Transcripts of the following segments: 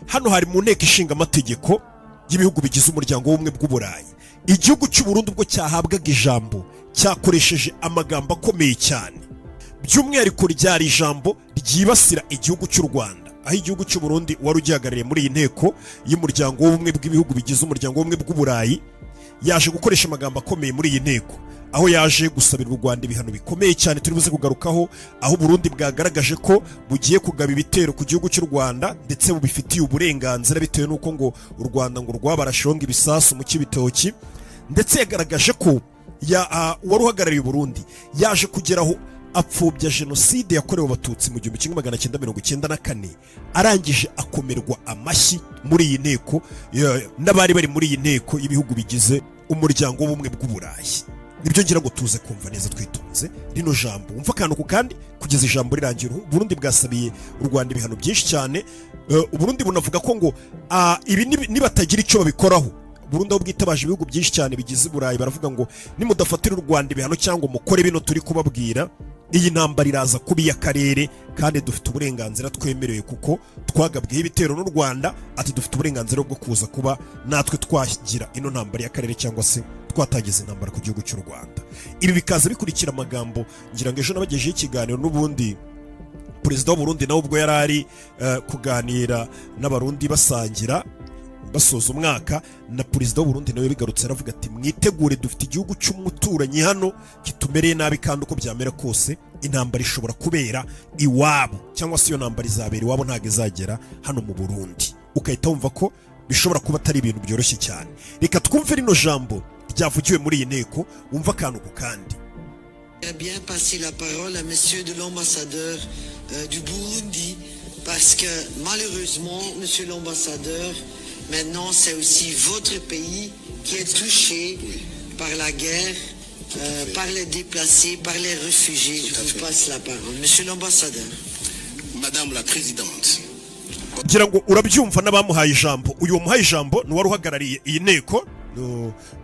hano hari mu nteko ishinga amategeko y'ibihugu bigize umuryango w'ubumwe bw'uburayi. Igihugu cy'u Burundi ubwo cyahabwaga ijambo cyakoresheje amagambo akomeye cyane, by'umwihariko ryari ijambo ryibasira igihugu cy'u Rwanda, aho igihugu cy'u Burundi wari ugihagarariye muri iyi nteko y'umuryango w'ubumwe bw'ibihugu bigize umuryango w'ubumwe bw'uburayi yaje gukoresha amagambo akomeye muri iyi nteko, aho yaje gusabira u Rwanda ibihano bikomeye cyane turi buze kugarukaho, aho Burundi bwagaragaje ko bugiye kugaba ibitero ku gihugu cy'u Rwanda ndetse bubifitiye uburenganzira bitewe n'uko ngo u Rwanda ngo rwabarashonga ibisasu mu kibitoki, ndetse yagaragaje ko wari uhagarariye Burundi yaje kugeraho apfobya jenoside yakorewe abatutsi mu 1994 arangije akomerwa amashyi muri iyi nteko n'abari bari muri iyi nteko y'ibihugu bigize umuryango w'ubumwe bw'uburayi. Nibyo ngira ngo tuze kumva neza twitonze rino jambo, umva akantu ku kandi kugeza ijambo rirangira. Burundi bwasabiye u Rwanda ibihano byinshi cyane. Burundi bunavuga ko ngo ibi nibatagira icyo babikoraho, Burundi aho bwitabaje ibihugu byinshi cyane bigize Burayi baravuga ngo nimudafatira u Rwanda ibihano cyangwa mukore bino turi kubabwira, iyi ntambara iraza kuba iy'akarere kandi dufite uburenganzira twemerewe kuko twagabweho ibitero n'u Rwanda, ati dufite uburenganzira bwo kuza kuba natwe twagira ino ntambara y'akarere cyangwa se twatagize intambara ku gihugu cy'u Rwanda. Ibi bikaza bikurikira amagambo ngira ngo ejo nabagejeho ikiganiro n'ubundi perezida w'u Burundi nawe ubwo yari ari kuganira n'abarundi basangira basoza umwaka, na perezida w'u Burundi nawe bigarutse aravuga ati mwitegure dufite igihugu cy'umuturanyi hano kitumereye nabi kandi uko byamera kose intambara ishobora kubera iwabo cyangwa se iyo ntambara izabera iwabo ntago izagera hano mu Burundi. Ukahita wumva ko bishobora kuba atari ibintu byoroshye cyane. Reka twumve rino jambo ryavugiwe muri iyi nteko, wumva akantu ku kandi. Bien passer la parole à monsieur de l'ambassadeur du Burundi parce que malheureusement monsieur l'ambassadeur, maintenant c'est aussi votre pays qui est touché par la guerre, par les déplacés, par les réfugiés. Je vous passe la parole. Monsieur l'ambassadeur. Madame la présidente. Ngira ngo urabyumva n'abamuhaye ijambo. Uyu muhaye ijambo ni wari uhagarariye iyi nteko,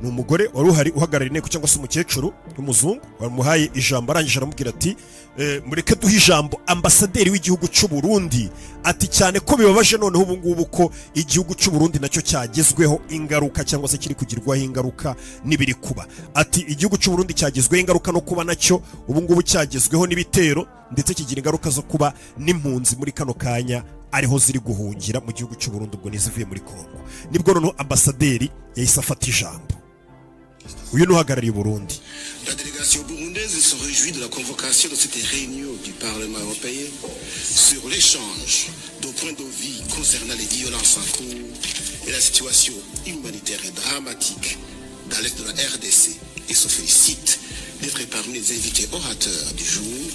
ni umugore wari uhari uhagarariye inteko cyangwa se umukecuru w'umuzungu wamuhaye ijambo, arangije aramubwira ati mureke duhe ijambo ambasaderi w'igihugu cy'u Burundi, ati cyane ko bibabaje noneho ubu ngubu ko igihugu cy'u Burundi nacyo cyagezweho ingaruka cyangwa se kiri kugirwaho ingaruka n'ibiri kuba, ati igihugu cy'u Burundi cyagezweho ingaruka no kuba nacyo ubu ngubu cyagezweho n'ibitero ndetse kigira ingaruka zo kuba n'impunzi muri kano kanya ariho ziri guhungira mu gihugu cy'u Burundi ubwo nizivuye muri Kongo. Nibwo noneho ambasaderi yahise afata ijambo. Uyu n'uhagarariye Burundi. La délégation burundaise se réjouit de la convocation de cette réunion du Parlement européen sur l'échange de points de vue concernant les violences en cours et la situation humanitaire et dramatique dans l'est de la RDC et se félicite d'être parmi les invités orateurs du jour.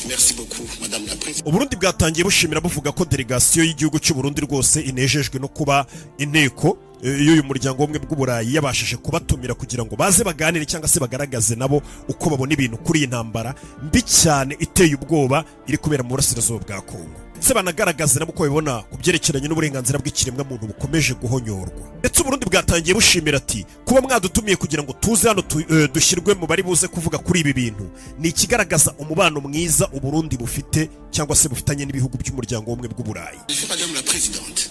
Merci beaucoup, Madame la Présidente. Uburundi bwatangiye bushimira buvuga ko delegation y'igihugu cy'u Burundi rwose inejejwe no kuba inteko y'uyu muryango w'ubumwe bw'uburayi yabashije kubatumira kugira ngo baze baganire cyangwa se bagaragaze nabo uko babona ibintu kuri iyi ntambara mbi cyane iteye ubwoba iri kubera mu burasirazuba bwa Kongo, ndetse banagaragaze nabo uko babibona ku byerekeranye n'uburenganzira bw'ikiremwa muntu bukomeje guhonyorwa. Ndetse Uburundi bwatangiye bushimira ati kuba mwadutumiye kugira ngo tuze hano dushyirwe mu bari buze kuvuga kuri ibi bintu ni ikigaragaza umubano mwiza Uburundi bufite cyangwa se bufitanye n'ibihugu by'umuryango w'ubumwe bw'uburayi. Madame la Présidente,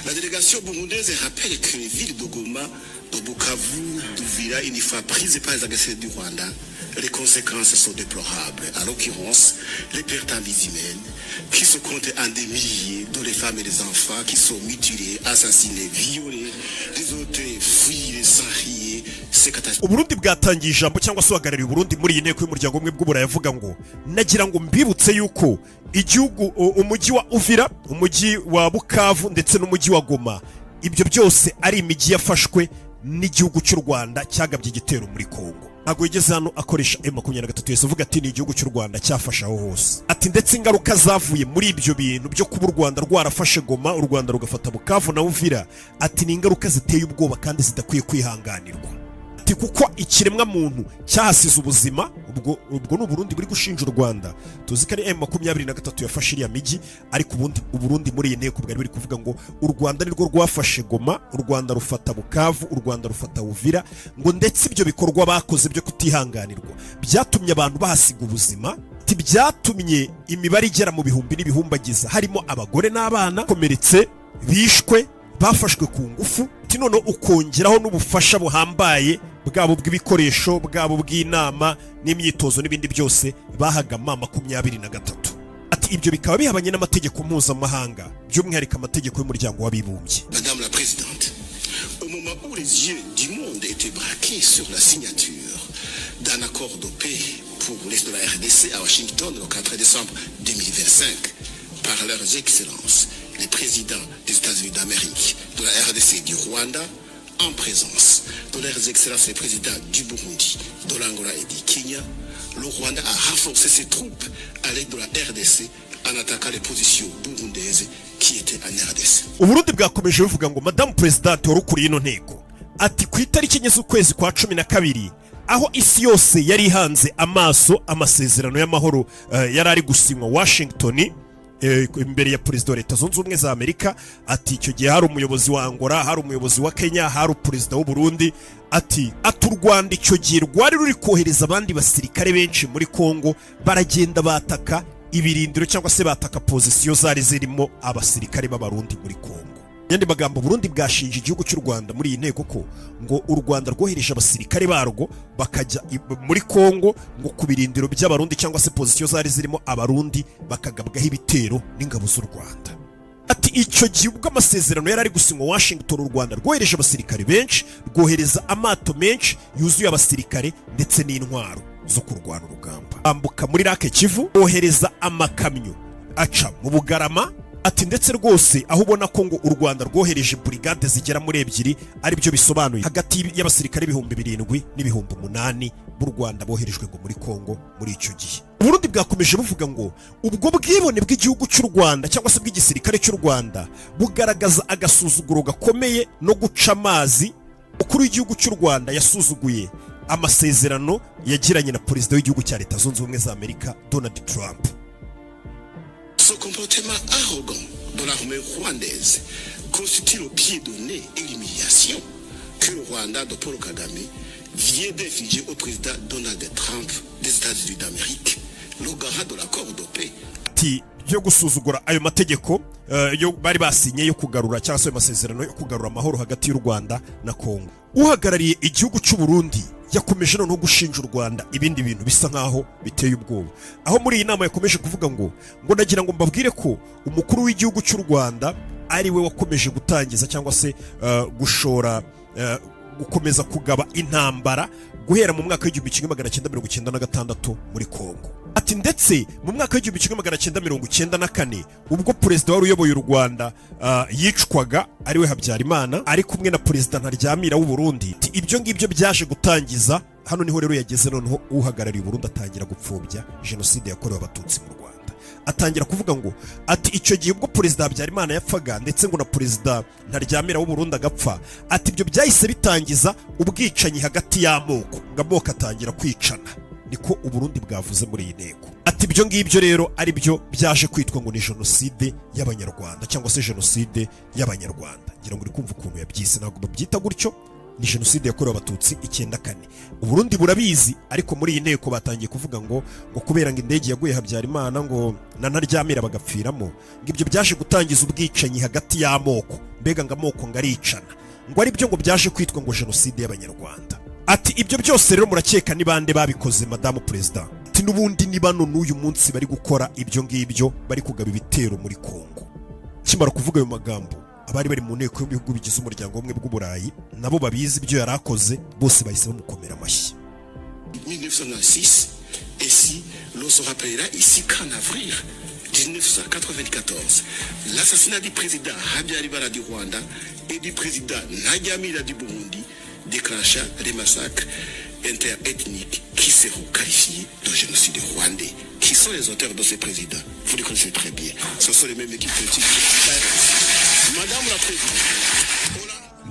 la délégation burundaise rappelle que les villes de Goma, de Bukavu, d'Uvira, une fois prises par les agresseurs du Rwanda, les conséquences sont déplorables. En l'occurrence, les pertes en vies humaines qui se comptent en des milliers, dont les femmes et les enfants qui sont mutilés, assassinés, violés, les autres fuient sans rier. C'est catastrophique. Uburundi bwatangiye ijambo cyangwa se uhagarariye Uburundi muri iyi nteko y'umuryango w'ubumwe bw'uburayi avuga ngo nagira ngo mbibutse yuko igihugu umujyi wa Uvira, umujyi wa Bukavu ndetse n'umujyi wa Goma, ibyo byose ari imijyi yafashwe n'igihugu cy'u Rwanda cyagabye igitero muri Kongo. Ntago yigeze hano akoresha M23 yese avuga ati ni igihugu cy'u Rwanda cyafasha aho hose, ati ndetse ingaruka zavuye muri ibyo bintu byo kuba u Rwanda rwarafashe Goma, u Rwanda rugafata Bukavu na Uvira, ati ni ingaruka ziteye ubwoba kandi zidakwiye kwihanganirwa, ati kuko ikiremwa muntu cyahasize ubuzima. Ubwo ni Uburundi buri gushinja u Rwanda, tuzi ko ari M23 yafashe iriya migi, ariko Uburundi muri iyi nteko bwari buri kuvuga ngo u Rwanda nirwo rwafashe Goma, u Rwanda rufata Bukavu, u Rwanda rufata Uvira, ngo ndetse ibyo bikorwa bakoze byo kutihanganirwa byatumye abantu bahasiga ubuzima, byatumye imibare igera mu bihumbi n'ibihumbagiza harimo abagore n'abana komeretse, bishwe, bafashwe ku ngufu, none ukongeraho n'ubufasha buhambaye bwabo bw'ibikoresho, bwabo bw'inama n'imyitozo n'ibindi byose bahaga M23. Ati ibyo bikaba bihabanye n'amategeko mpuzamahanga, by'umwihariko amategeko y'umuryango w'abibumbye. Madame la Présidente, au moment où les yeux du monde étaient braqués sur la signature d'un accord de paix pour l'Est de la RDC à Washington le 4 décembre 2025 par leurs excellences, les présidents des États-Unis d'Amérique, de la RDC et du Rwanda, en présence de leurs excellences les présidents du Burundi, de l'Angola et du Kenya, le Rwanda a renforcé ses troupes à l'aide de la RDC en attaquant les positions burundaises qui étaient en RDC. Uburundi bwakomeje buvuga ngo Madame President warukuriye ino nteko ati ku itariki enye z'ukwezi kwa 12 aho isi yose yari ihanze amaso amasezerano y'amahoro yari ari gusinywa Washington imbere ya Perezida wa Leta Zunze Ubumwe za Amerika. Ati icyo gihe hari umuyobozi wa Angola, hari umuyobozi wa Kenya, hari Perezida w'u Burundi. Ati u Rwanda icyo gihe rwari ruri kohereza abandi basirikare benshi muri Kongo, baragenda bataka ibirindiro cyangwa se bataka pozisiyo zari zirimo abasirikare b'abarundi muri Kongo. Yandi magambo, Burundi bwashinje igihugu cy'u Rwanda muri iyi nteko ko ngo u Rwanda rwohereje abasirikare barwo bakajya muri Kongo ngo ku birindiro by'abarundi cyangwa se pozisiyo zari zirimo abarundi bakagabwaho ibitero n'ingabo z'u Rwanda. Ati icyo gihe ubwo amasezerano yari ari gusinywa Washington, u Rwanda rwohereje abasirikare benshi, rwohereza amato menshi yuzuye abasirikare ndetse n'intwaro zo kurwana urugamba. Ambuka muri Lake Kivu, bohereza amakamyo aca mu Bugarama. Ati ndetse rwose aho ubona ko ngo u Rwanda rwohereje brigade zigera muri 2 ari byo bisobanuye hagati y'abasirikare 7,000 n'ibihumbi 8 b'u Rwanda boherejwe ngo muri Kongo muri icyo gihe. Uburundi bwakomeje buvuga ngo ubwo bwibone bw'igihugu cy'u Rwanda cyangwa se bw'igisirikare cy'u Rwanda bugaragaza agasuzuguro gakomeye no guca amazi. Ukuru w'igihugu cy'u Rwanda yasuzuguye amasezerano yagiranye na Perezida w'igihugu cya Leta Zunze Ubumwe za Amerika Donald Trump. Ce comportement arrogant de l'armée rwandaise constitue le pied de nez et l'humiliation que le Rwanda de Paul Kagame vient d'infliger au président Donald Trump des États-Unis d'Amérique, le garant de l'accord de paix. Ati yo gusuzugura ayo mategeko yo bari basinye yo kugarura cyangwa se amasezerano yo kugarura amahoro hagati y'u Rwanda na Kongo. Uhagarariye igihugu cy'u Burundi yakomeje no gushinja u Rwanda ibindi bintu bisa nkaho biteye ubwoba, aho muri iyi nama yakomeje kuvuga ngo nagira ngo mbabwire ko umukuru w'igihugu cy'u Rwanda ari we wakomeje gutangiza cyangwa se gushora gukomeza kugaba intambara guhera mu mwaka w'1996 muri Kongo. Ati ndetse mu mwaka w'1994 ubwo Perezida wari uyoboye u Rwanda yicwaga ari we Habyarimana ari kumwe na Perezida Ntaryamira w'u Burundi. Ibyo ngibyo byaje gutangiza, hano niho rero yageze noneho uhagarariye u Burundi atangira gupfobya jenoside yakorewe abatutsi mu Rwanda. Atangira kuvuga ngo ati icyo gihe ubwo Perezida Habyarimana yapfaga ndetse ngo na Perezida Ntaryamira w'u Burundi agapfa, ati ibyo byahise bitangiza ubwicanyi hagati y'amoko, ng'amoko atangira kwicana. Niko u Burundi bwavuze muri iyi nteko. Ati ibyo ngibyo rero ari byo byaje kwitwa ngo ni jenoside y'abanyarwanda cyangwa se jenoside y'abanyarwanda. Ngira ngo uri kumva ukuntu yabyise, ntabwo babyita gutyo, ni jenoside yakorewe abatutsi 94. U Burundi burabizi, ariko muri iyi nteko batangiye kuvuga ngo kubera ngo indege yaguye Habyarimana ngo na Ntaryamira bagapfiramo, ngo ibyo byaje gutangiza ubwicanyi hagati y'amoko, mbega ngo amoko ngaricana, ngo ari byo ngo byaje kwitwa ngo jenoside y'abanyarwanda. Ati ibyo byose rero murakeka ni bande babikoze Madame President? Ati n'ubundi ni bano n'uyu munsi bari gukora ibyo ngibyo, bari kugaba ibitero muri Kongo. Kimara kuvuga ayo magambo, abari bari mu nteko y'ibihugu bigize umuryango w'ubumwe bw'uburayi nabo babizi ibyo yarakoze, bose bahise bamukomera amashyi. 1906, et si l'on se rappellera ici qu'en avril 1994, l'assassinat du président Habyarimana du Rwanda et du président Ntaryamira du Burundi déclencha des massacres interethniques qui seront qualifiés de génocide rwandais. Qui sont les auteurs de ces présidents? Vous les connaissez très bien. Ce sont les mêmes équipes politiques. Madame la Présidente.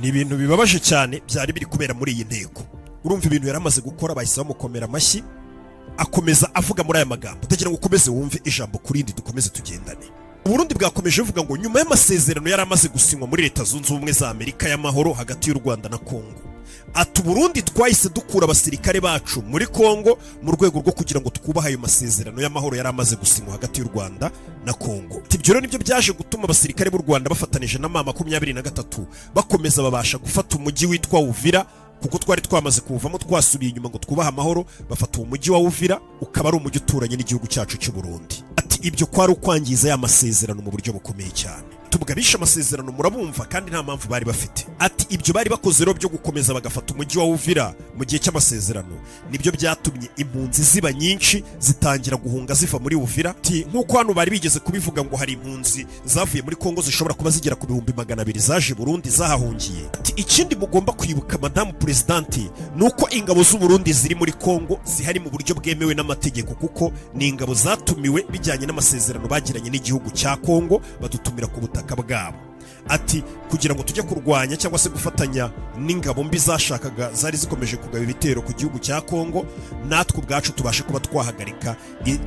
Ni ibintu bibabaje cyane byari biri kubera muri iyi nteko. Urumva ibintu yaramaze gukora, bahise bamukomera amashyi, akomeza avuga muri aya magambo. Ndagira ngo ukomeze wumve ijambo kurindi dukomeze tugendane. Uburundi bwakomeje buvuga ngo nyuma y'amasezerano yaramaze gusinywa muri Leta Zunze Ubumwe za Amerika y'amahoro hagati y'u Rwanda na Kongo, ati Burundi twahise dukura abasirikare bacu muri Kongo mu rwego rwo kugira ngo twubahe ayo masezerano y'amahoro yari amaze gusinywa hagati y'u Rwanda na Kongo. Ibyo rero nibyo byaje gutuma abasirikare b'u Rwanda bafatanije na M23 bakomeza babasha gufata umujyi witwa Uvira, kuko twari twamaze kuvamo twasubiye inyuma ngo twubahe amahoro. Bafata umujyi wa Uvira, ukaba ari umujyi uturanye n'igihugu cyacu cy'u Burundi. Ati ibyo kwari ukwangiza ya masezerano mu buryo bukomeye cyane. Tubugabisha amasezerano murabumva, kandi nta mpamvu bari bafite. Ati ibyo bari bakoze rero byo gukomeza bagafata umujyi wa Uvira mu gihe cy'amasezerano nibyo byatumye impunzi ziba nyinshi zitangira guhunga ziva muri Uvira. Ati nkuko hano bari bigeze kubivuga ngo hari impunzi zavuye muri Kongo zishobora kuba zigera ku 200,000 zaje Burundi zahahungiye. Ati ikindi mugomba kwibuka Madamu Presidenti nuko ingabo z'u Burundi ziri muri Kongo zihari mu buryo bwemewe n'amategeko, kuko ni ingabo zatumiwe bijyanye n'amasezerano bagiranye n'igihugu cya Kongo, badutumira ku butaka bwabo. Ati kugira ngo tujye kurwanya cyangwa se gufatanya n'ingabo mbi zashakaga zari zikomeje kugaba ibitero ku gihugu cya Kongo, natwe ubwacu tubashe kuba twahagarika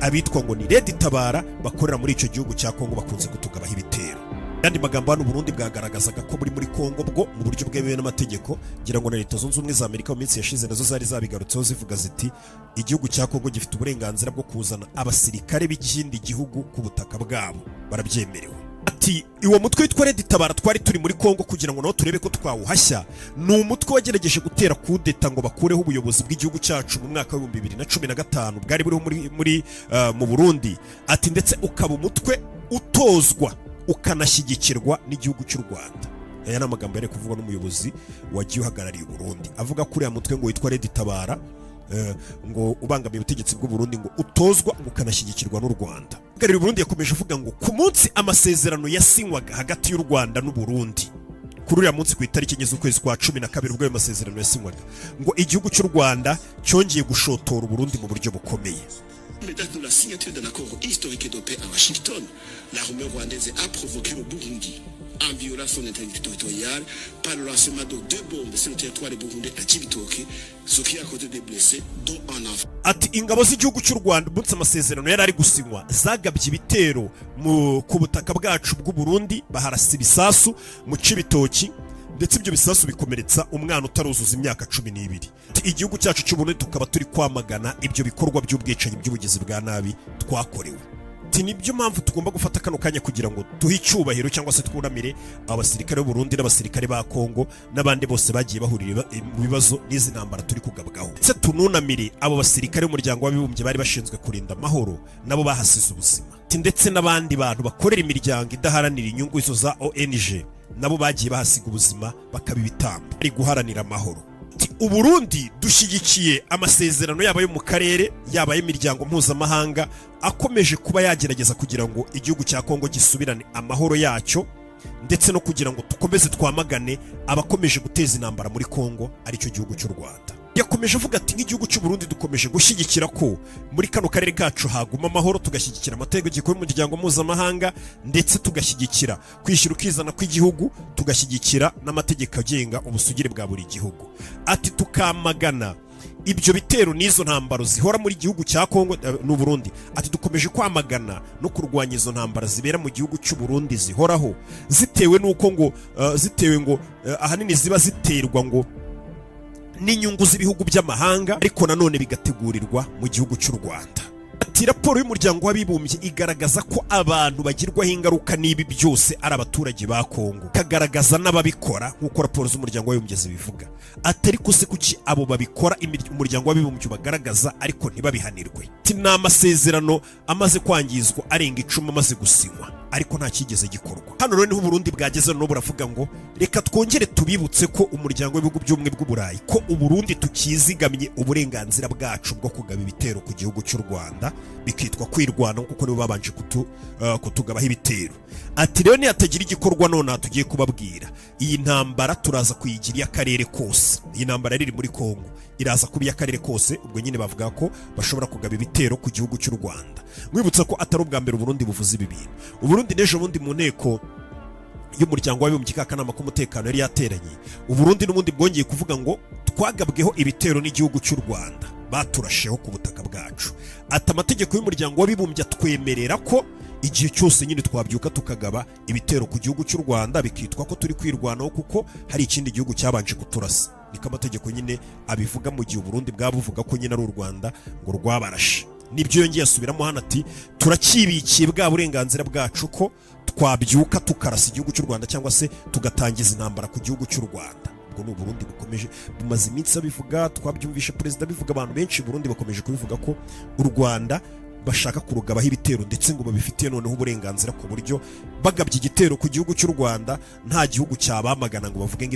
abitwa ngo ni Red Tabara bakorera muri icyo gihugu cya Kongo bakunze kutugabaho ibitero. Kandi magambo hano Burundi bwagaragazaga ko muri Kongo bwo mu buryo bwemewe n'amategeko, ngira ngo na Leta Zunze Ubumwe za Amerika mu minsi yashize nazo zari zabigarutseho zivuga ziti igihugu cya Kongo gifite uburenganzira bwo kuzana abasirikare b'ikindi gihugu ku butaka bwabo, barabyemerewe. Ati iwo mutwe witwa Red Tabara twari turi muri Kongo kugira ngo naho turebe ko twawuhashya, ni umutwe wagerageje gutera kudeta ngo bakureho ubuyobozi bw'igihugu cyacu mu mwaka wa 2015 bwari buriho mu Burundi. Ati ndetse ukaba umutwe utozwa ukanashyigikirwa n'igihugu cy'u Rwanda. Aya ni amagambo yari kuvugwa n'umuyobozi wagiye uhagarariye Burundi, avuga kuri ya mutwe ngo witwa Red Tabara ngo ubangamiye ubutegetsi bw'u Burundi ngo utozwa ukanashyigikirwa n'u Rwanda. Uhagarariye Burundi yakomeje avuga ngo ku munsi amasezerano yasinywaga hagati y'u Rwanda n'u Burundi, kuri uriya munsi ku itariki enye z'ukwezi kwa 12 ubwo ayo masezerano yasinywaga, ngo igihugu cy'u Rwanda cyongeye gushotora Burundi mu buryo bukomeye. Les dates de la signature d'un accord historique de paix à Washington, l'armée rwandaise a provoqué le Burundi en violant son intégrité territoriale par le lancement de 2 bombes sur le territoire de Burundi à Cibitoke, ce qui a causé des blessés, dont un enfant. Ati ingabo z'igihugu cy'u Rwanda munsi amasezerano yari ari gusinywa zagabye ibitero ku butaka bwacu bw'u Burundi, baharasa ibisasu mu Cibitoki, ndetse ibyo bisasu bikomeretsa umwana utaruzuza imyaka 12. Igihugu cyacu cy'u Burundi tukaba turi kwamagana ibyo bikorwa by'ubwicanyi by'ubugizi bwa nabi twakorewe. Nibyo mpamvu tugomba gufata kano kanya kugira ngo duhe icyubahiro cyangwa se twunamire abasirikare b'u Burundi n'abasirikare ba Kongo n'abandi bose bagiye bahurira mu bibazo n'izi ntambara turi kugabwaho. Se tununamire abo basirikare b'umuryango w'abibumbye bari bashinzwe kurinda amahoro, nabo bahasize ubuzima. Ndetse n'abandi bantu bakorera imiryango idaharanira inyungu izo za ONG, nabo bagiye bahasiga ubuzima bakaba ibitambo ari guharanira amahoro. Uburundi dushyigikiye amasezerano yaba yo mu karere yaba y'imiryango mpuzamahanga akomeje kuba yagerageza kugira ngo igihugu cya Kongo gisubirane amahoro yacyo, ndetse no kugira ngo tukomeze twamagane abakomeje guteza intambara muri Kongo ari cyo gihugu cy'u Rwanda. Yakomeje avuga ati nk'igihugu cy'u Burundi dukomeje gushyigikira ko muri kano karere kacu haguma amahoro, tugashyigikira amategeko y'umuryango mpuzamahanga, ndetse tugashyigikira kwishyira ukizana kw'igihugu, tugashyigikira n'amategeko agenga ubusugire bwa buri gihugu. Ati tukamagana ibyo bitero n'izo ntambaro zihora muri gihugu cya Kongo n'u Burundi. Ati dukomeje kwamagana no kurwanya izo ntambara zibera mu gihugu cy'u Burundi zihoraho, zitewe nuko ngo ahanini ziba ziterwa ngo n'inyungu z'ibihugu by'amahanga, ariko nanone bigategurirwa mu gihugu cy'u Rwanda. Ati raporo y'umuryango w'abibumbye igaragaza ko abantu bagirwaho ingaruka n'ibi byose ari abaturage ba Kongo, kagaragaza n'ababikora nk'uko raporo z'umuryango w'abibumbye zibivuga. Ati ariko se kuki abo babikora umuryango w'abibumbye bagaragaza ariko ntibabihanirwe? Ati ni amasezerano amaze kwangizwa arenga 10 amaze gusinywa, ariko nta kigeze gikorwa. Hano rero niho Burundi bwageze no buravuga ngo reka twongere tubibutse ko umuryango w'ibihugu by'ubumwe bw'Uburayi ko Uburundi tukizigamye uburenganzira bwacu bwo kugaba ibitero ku gihugu cy'u Rwanda, bikitwa kwirwana kuko nibo babanje kutugabaho ibitero. Ati rero nihatagira igikorwa none tugiye kubabwira, iyi ntambara turaza kuyigira akarere kose. Iyi ntambara iri muri Kongo iraza kuba akarere kose, ubwo nyine bavuga ko bashobora kugaba ibitero ku gihugu cy'u Rwanda. Mwibutsa ko atari ubwa mbere Burundi buvuze ibi bintu. Uburundi nejo bundi mu nteko y'umuryango w'abibumbye kakanama k'umutekano yari yateranye, Uburundi n'ubundi bwongeye kuvuga ngo twagabweho ibitero n'igihugu cy'u Rwanda, baturasheho ku butaka bwacu. Ati amategeko y'umuryango w'abibumbye atwemerera ko igihe cyose nyine twabyuka tukagaba ibitero ku gihugu cy'u Rwanda bikitwa ko turi kwirwanaho kuko hari ikindi gihugu cyabanje kuturasa. Niko amategeko nyine abivuga, mu gihe Burundi bwabuvuga ko nyine ari u Rwanda ngo rwabarashe. Nibyo yongeye asubiramo hano ati turakibikiye bwa burenganzira bwacu ko twabyuka tukarasa igihugu cy'u Rwanda cyangwa se tugatangiza intambara ku gihugu cy'u Rwanda. Ubwo ni Burundi bukomeje bumaze iminsi abivuga, twabyumvishe perezida bivuga, abantu benshi Burundi bakomeje kubivuga ko u Rwanda bashaka kurugabaho ibitero ndetse ngo babifitiye noneho uburenganzira, ku buryo bagabye igitero ku gihugu cy'u Rwanda nta gihugu cyabamagana ngo bavuge ngo